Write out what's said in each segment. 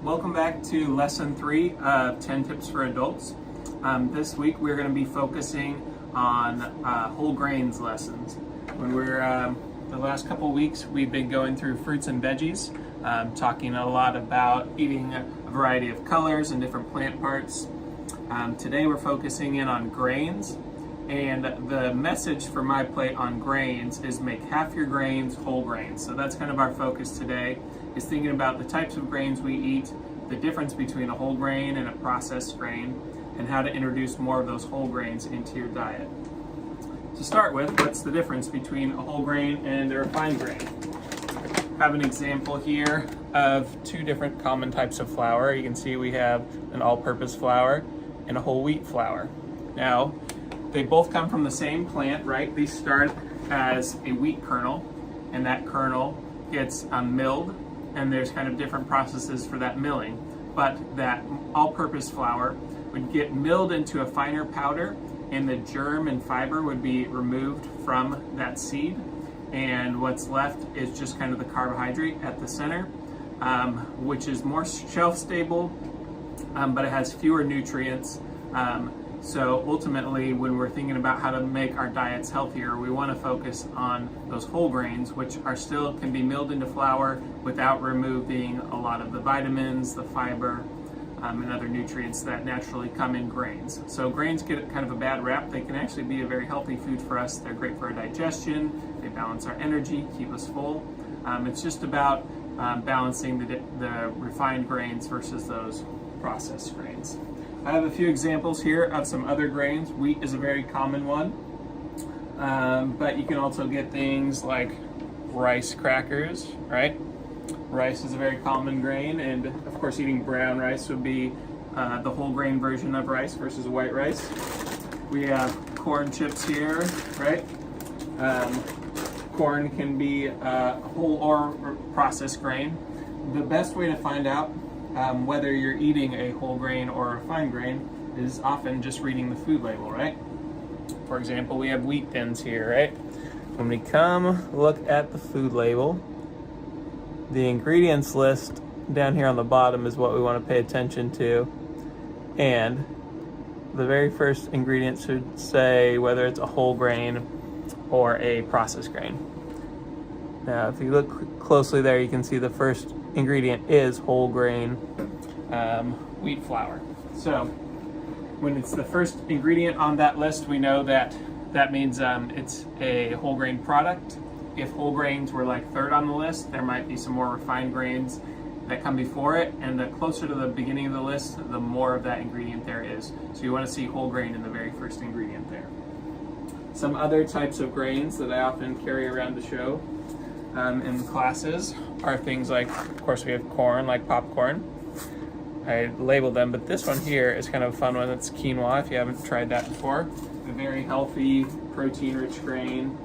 Welcome back to lesson 3 of 10 tips for adults. This week we're going to be focusing on whole grains lessons. When we're the last couple weeks we've been going through fruits and veggies, talking a lot about eating a variety of colors and different plant parts. Today we're focusing in on grains, and the message for MyPlate on grains is make half your grains whole grains. So that's kind of our focus today, is thinking about the types of grains we eat, the difference between a whole grain and a processed grain, and how to introduce more of those whole grains into your diet. To start with, what's the difference between a whole grain and a refined grain? I have an example here of two different common types of flour. You can see we have an all-purpose flour and a whole wheat flour. Now, they both come from the same plant, right? These start as a wheat kernel, and that kernel gets milled, and there's kind of different processes for that milling. But that all-purpose flour would get milled into a finer powder, and the germ and fiber would be removed from that seed, and what's left is just kind of the carbohydrate at the center, which is more shelf-stable, but it has fewer nutrients. So ultimately, when we're thinking about how to make our diets healthier, we want to focus on those whole grains, which are still can be milled into flour without removing a lot of the vitamins, the fiber, and other nutrients that naturally come in grains. So grains get kind of a bad rap. They can actually be a very healthy food for us. They're great for our digestion. They balance our energy, keep us full. It's just about balancing the refined grains versus those processed grains. I have a few examples here of some other grains. Wheat is a very common one, but you can also get things like rice crackers, right? Rice is a very common grain, and of course eating brown rice would be the whole grain version of rice versus white rice. We have corn chips here, right? Corn can be whole or processed grain. The best way to find out whether you're eating a whole grain or a refined grain is often just reading the food label, right? For example, we have wheat thins here, right? When we come look at the food label, the ingredients list down here on the bottom is what we want to pay attention to, and the very first ingredient should say whether it's a whole grain or a processed grain. Now, if you look closely there, you can see the first ingredient is whole grain wheat flour. So when it's the first ingredient on that list, we know that that means it's a whole grain product. If whole grains were like third on the list, there might be some more refined grains that come before it, and the closer to the beginning of the list, the more of that ingredient there is. So you want to see whole grain in the very first ingredient there. Some other types of grains that I often carry around to show in classes are things like, of course, we have corn, like popcorn. I labeled them, but this one here is kind of a fun one. It's quinoa, if you haven't tried that before. A very healthy, protein-rich grain.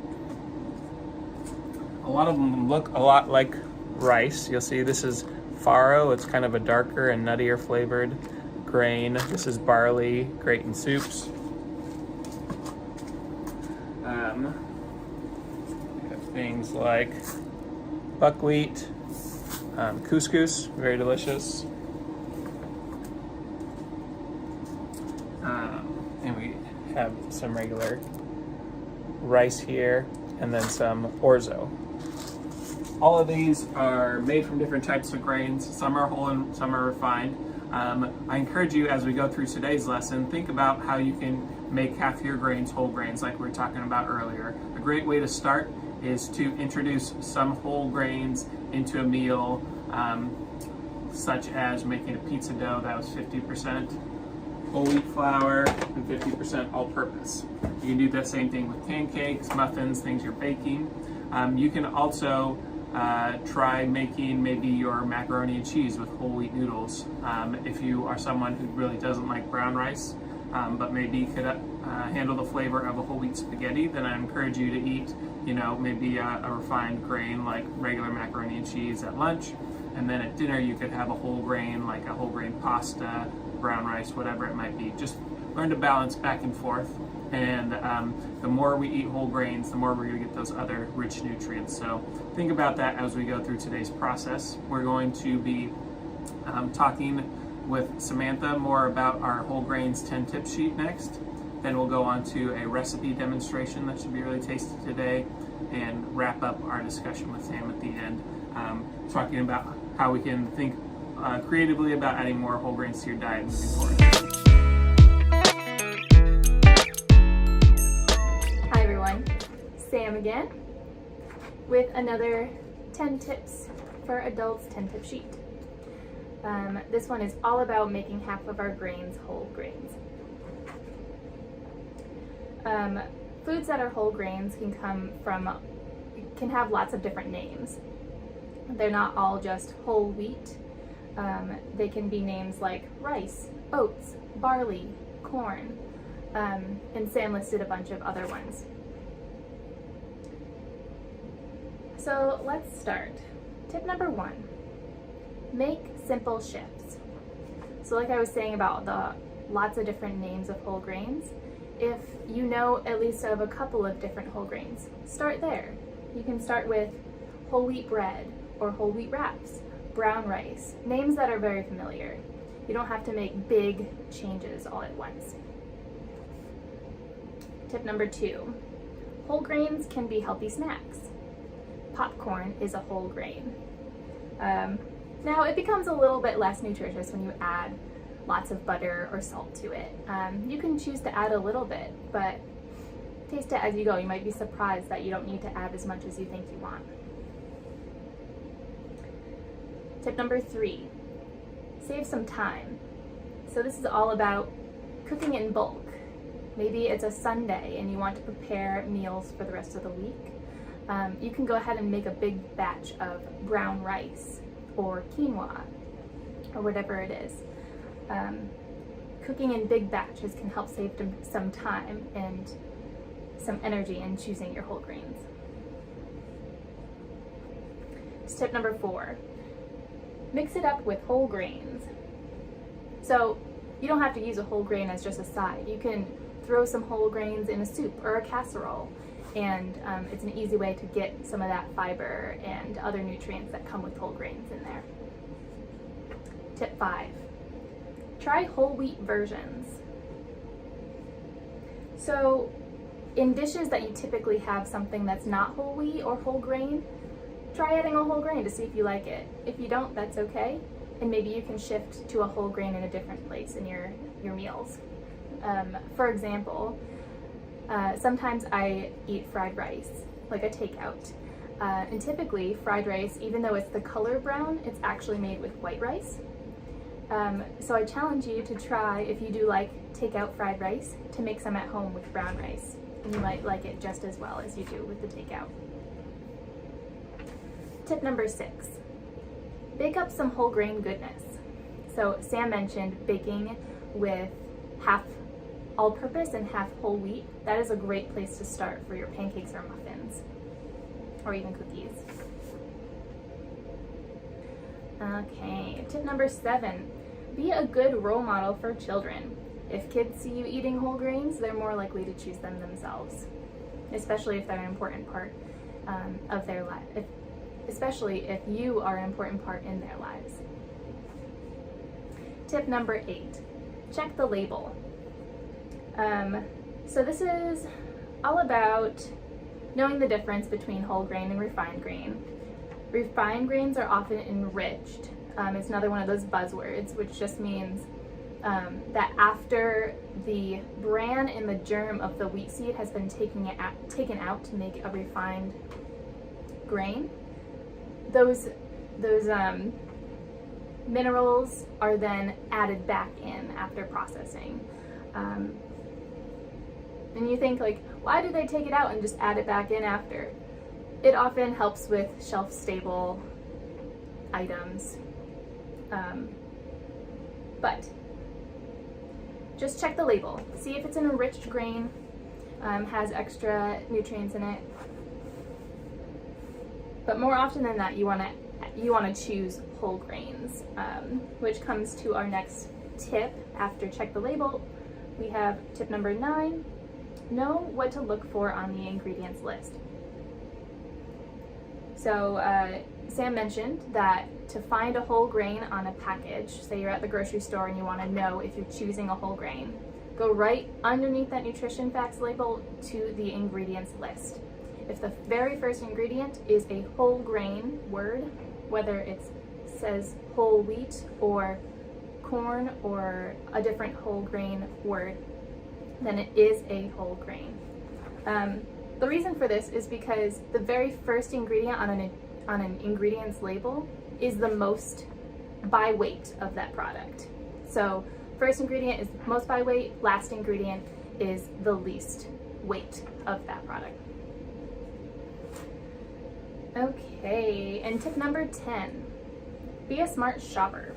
A lot of them look a lot like rice. You'll see this is farro. It's kind of a darker and nuttier flavored grain. This is barley, great in soups. We have things like buckwheat, couscous, very delicious. And we have some regular rice here, and then some orzo. All of these are made from different types of grains. Some are whole and some are refined. I encourage you, as we go through today's lesson, think about how you can make half your grains whole grains, like we were talking about earlier. A great way to start is to introduce some whole grains into a meal, such as making a pizza dough that was 50% whole wheat flour and 50% all-purpose. You can do the same thing with pancakes, muffins, things you're baking. You can also try making maybe your macaroni and cheese with whole wheat noodles. If you are someone who really doesn't like brown rice, but maybe could handle the flavor of a whole wheat spaghetti, then I encourage you to eat, maybe a refined grain like regular macaroni and cheese at lunch, and then at dinner you could have a whole grain, like a whole grain pasta, brown rice, whatever it might be. Just learn to balance back and forth, and the more we eat whole grains, the more we're going to get those other rich nutrients. So think about that as we go through today's process. We're going to be talking with Samantha more about our whole grains 10 tip sheet next. Then we'll go on to a recipe demonstration that should be really tasty today, and wrap up our discussion with Sam at the end, talking about how we can think creatively about adding more whole grains to your diet moving forward. Hi everyone, Sam again with another 10 tips for adults 10 tip sheet. This one is all about making half of our grains whole grains. Foods that are whole grains can have lots of different names. They're not all just whole wheat. They can be names like rice, oats, barley, corn, and Sam listed a bunch of other ones. So let's start. Tip number 1, make simple shifts. So like I was saying about the lots of different names of whole grains, if you know at least of a couple of different whole grains, start there. You can start with whole wheat bread or whole wheat wraps, brown rice, names that are very familiar. You don't have to make big changes all at once. Tip number 2, whole grains can be healthy snacks. Popcorn is a whole grain. Now it becomes a little bit less nutritious when you add lots of butter or salt to it. You can choose to add a little bit, but taste it as you go. You might be surprised that you don't need to add as much as you think you want. Tip number 3, save some time. So this is all about cooking in bulk. Maybe it's a Sunday and you want to prepare meals for the rest of the week. You can go ahead and make a big batch of brown rice or quinoa or whatever it is. Cooking in big batches can help save some time and some energy in choosing your whole grains. Tip number 4, mix it up with whole grains. So you don't have to use a whole grain as just a side. You can throw some whole grains in a soup or a casserole, and it's an easy way to get some of that fiber and other nutrients that come with whole grains in there. Tip 5, try whole wheat versions. So in dishes that you typically have something that's not whole wheat or whole grain, try adding a whole grain to see if you like it. If you don't, that's okay, and maybe you can shift to a whole grain in a different place in your meals. For example, sometimes I eat fried rice, like a takeout. And typically fried rice, even though it's the color brown, it's actually made with white rice. So I challenge you to try, if you do like takeout fried rice, to make some at home with brown rice. And you might like it just as well as you do with the takeout. Tip number 6, bake up some whole grain goodness. So Sam mentioned baking with half all-purpose and half whole wheat. That is a great place to start for your pancakes or muffins, or even cookies. Okay, tip number 7, be a good role model for children. If kids see you eating whole grains, they're more likely to choose them themselves, especially if they're an important part of their life, especially if you are an important part in their lives. Tip number 8, check the label. So this is all about knowing the difference between whole grain and refined grain. Refined grains are often enriched. It's another one of those buzzwords, which just means that after the bran and the germ of the wheat seed has been taken out to make a refined grain, those minerals are then added back in after processing. And you think, like, why do they take it out and just add it back in after? It often helps with shelf-stable items. But just check the label. See if it's an enriched grain, has extra nutrients in it. But more often than that, you want to choose whole grains, which comes to our next tip after check the label. We have tip number 9, know what to look for on the ingredients list. So Sam mentioned that to find a whole grain on a package, say you're at the grocery store and you want to know if you're choosing a whole grain, go right underneath that nutrition facts label to the ingredients list. If the very first ingredient is a whole grain word, whether it says whole wheat or corn or a different whole grain word, then it is a whole grain. The reason for this is because the very first ingredient on an ingredients label is the most by weight of that product. So first ingredient is most by weight, last ingredient is the least weight of that product. Okay, and tip number 10, be a smart shopper.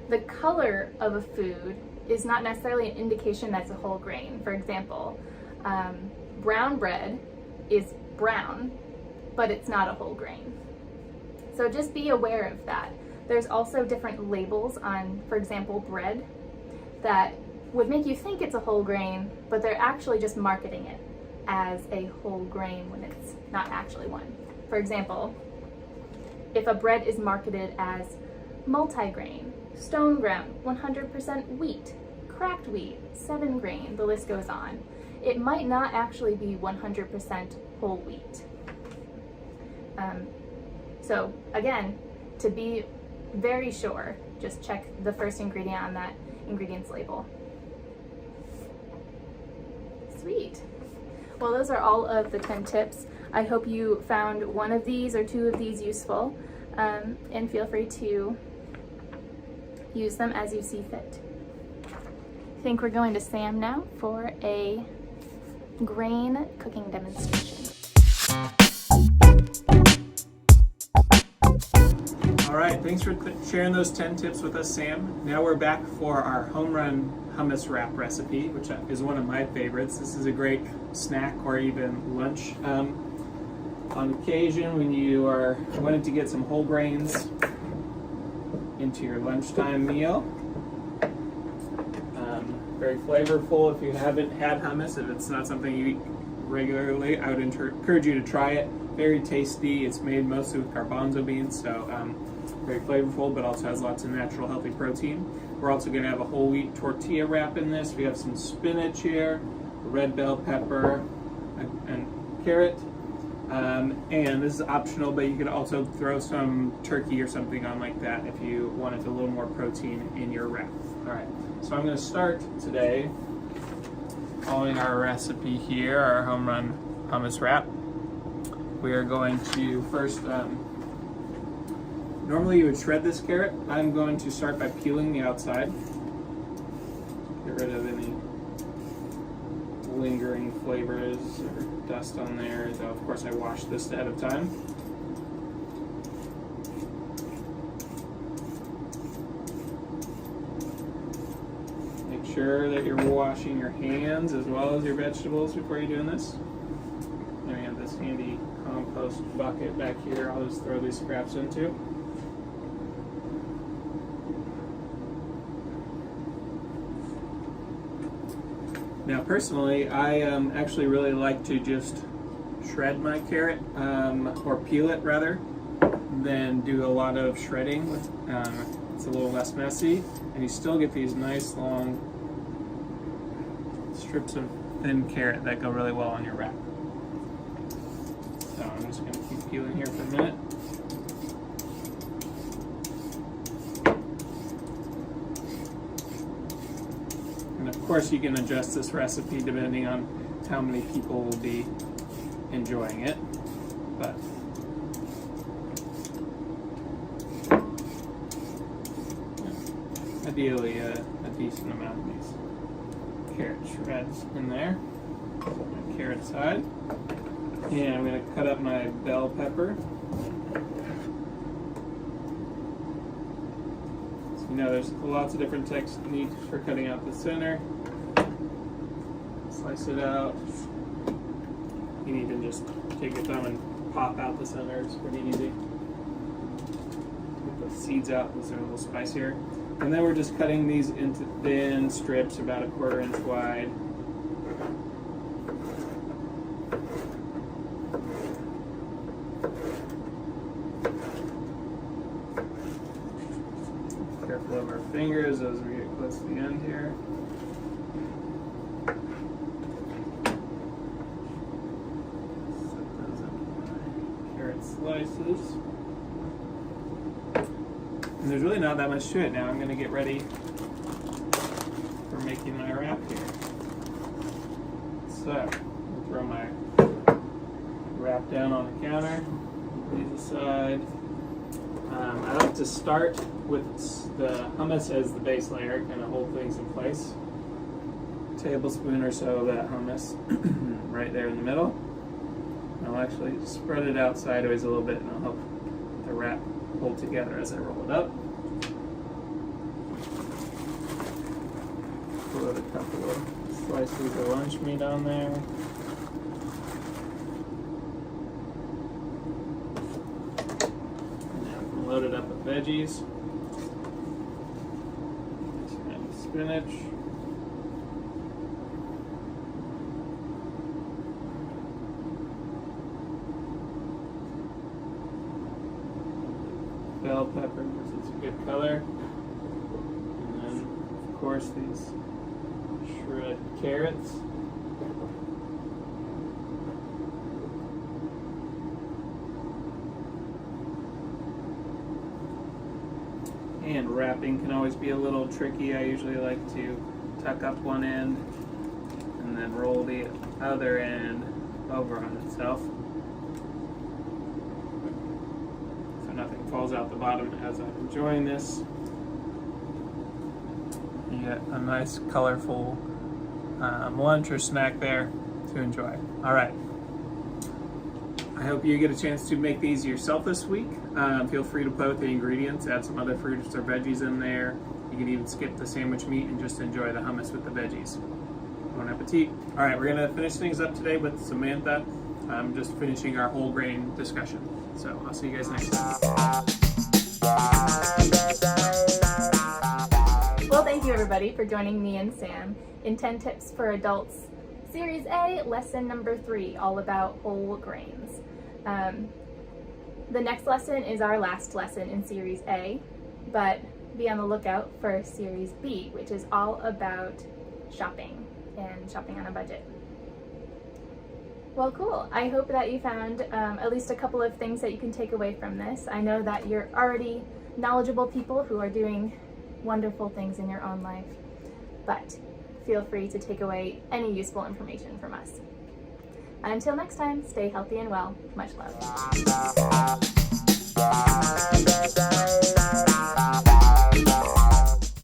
The color of a food is not necessarily an indication that's a whole grain. For example, brown bread is brown, but it's not a whole grain. So just be aware of that. There's also different labels on, for example, bread that would make you think it's a whole grain, but they're actually just marketing it as a whole grain when it's not actually one. For example, if a bread is marketed as multigrain, stone ground, 100% wheat, cracked wheat, 7 grain, the list goes on, it might not actually be 100% whole wheat. So again, to be very sure, just check the first ingredient on that ingredients label. Sweet. Well, those are all of the 10 tips. I hope you found one of these or 2 of these useful, and feel free to use them as you see fit. I think we're going to Sam now for a grain cooking demonstration. All right, thanks for sharing those 10 tips with us, Sam. Now we're back for our Homerun hummus wrap recipe, which is one of my favorites. This is a great snack or even lunch on occasion when you are wanting to get some whole grains into your lunchtime meal. Very flavorful. If you haven't had hummus, if it's not something you eat regularly, I would encourage you to try it. Very tasty. It's made mostly with garbanzo beans, so very flavorful, but also has lots of natural healthy protein. We're also going to have a whole wheat tortilla wrap in this. We have some spinach here, red bell pepper, and carrot. And this is optional, but you could also throw some turkey or something on like that if you wanted a little more protein in your wrap. All right, so I'm going to start today following our recipe here, our Homerun hummus wrap. We are going to first, normally you would shred this carrot. I'm going to start by peeling the outside. Get rid of any lingering flavors or dust on there. So of course I washed this ahead of time. Make sure that you're washing your hands as well as your vegetables before you're doing this. And we have this handy compost bucket back here I'll just throw these scraps into. Now personally, I actually really like to just shred my carrot, or peel it rather, than do a lot of shredding. It's a little less messy, and you still get these nice long strips of thin carrot that go really well on your wrap. So I'm just going to keep peeling here for a minute. Of course, you can adjust this recipe depending on how many people will be enjoying it, but ideally a decent amount of these carrot shreds in there. My carrot side, and I'm going to cut up my bell pepper. You know, there's lots of different techniques for cutting out the center. Slice it out. You can even just take your thumb and pop out the center. It's pretty easy. Get the seeds out. These are a little spicier. And then we're just cutting these into thin strips about 1/4 inch wide. Love our fingers as we get close to the end here. Set those into my carrot slices. And there's really not that much to it now. I'm going to get ready for making my wrap here. So, I'll throw my wrap down on the counter, these aside. I like to start with the hummus as the base layer, kind of hold things in place. A tablespoon or so of that hummus right there in the middle. I'll actually spread it out sideways a little bit and I'll help the wrap hold together as I roll it up. Put a couple of slices of lunch meat on there. Load it up with veggies, and spinach, bell pepper because it's a good color, and then of course these shredded carrots. And wrapping can always be a little tricky. I usually like to tuck up one end and then roll the other end over on itself so nothing falls out the bottom as I'm enjoying this. You get a nice colorful lunch or snack there to enjoy. All right. I hope you get a chance to make these yourself this week. Feel free to play with the ingredients, add some other fruits or veggies in there. You can even skip the sandwich meat and just enjoy the hummus with the veggies. Bon appetit. All right, we're gonna finish things up today with Samantha. I'm just finishing our whole grain discussion. So I'll see you guys next time. Well, thank you everybody for joining me and Sam in 10 Tips for Adults, Series A, Lesson number 3, all about whole grains. The next lesson is our last lesson in Series A, but be on the lookout for Series B, which is all about shopping and shopping on a budget. Well, cool. I hope that you found at least a couple of things that you can take away from this. I know that you're already knowledgeable people who are doing wonderful things in your own life, but feel free to take away any useful information from us. Until next time, stay healthy and well. Much love.